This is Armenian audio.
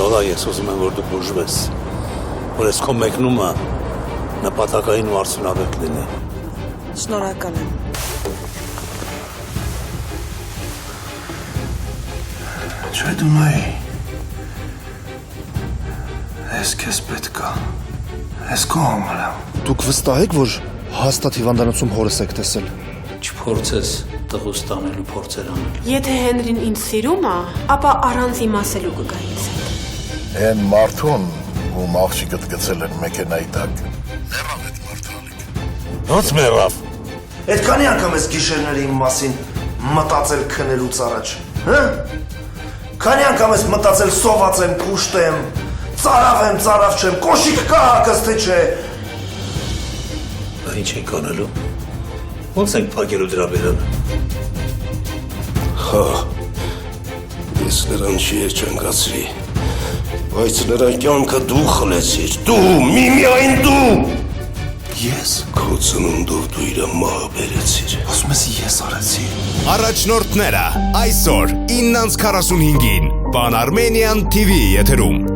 Լոլա, ես ուզում եմ, որ դու բուժվես, որ ես քո մեկնումը նպատակային ու արդյունավետ լինի։ Շնորհակալ եմ։ Չէ դու նայ, ես քեզ պետք է, ես քո համար եմ։ Դուք վստահ եք, որ հաստատ հիվանդանոցում հորս եք տեսել։ Չփորձես տղուս տանելու փորձեր անել։ Եթե Հենրին ինձ սիրում է, ապա առանց իմասելու կգա ինձ հետ։ Են մարդուն, ում աղջիկըտ գցել են մեքենայի տակ, մեռավ էդ մարդալիք։ Ոնց մեռավ։ Այդ քանի անգամ ես գիշերները իմ մասին մտածել քնելուց առաջ, հը? Քանի անգամ ես մտածել սոված եմ, կուշտ եմ, ծարավ չեմ, կոշիկ կա հակս թե չէ։ Դա ինչ ենք անելու։ Ոնց ենք փակելու դրա բերանը։ Հա, ես նրան չի երջանկացրի, բայց նրա կյանքը դու խլեցիր, դու, միմիայն դու։ Ես? Քո ծնունդով դու իր մահը բերեցիր։ Ասում ես ես արեցի։ Առաջնորդները այսօր 9:45-ին Pan Armenian TV եթերում։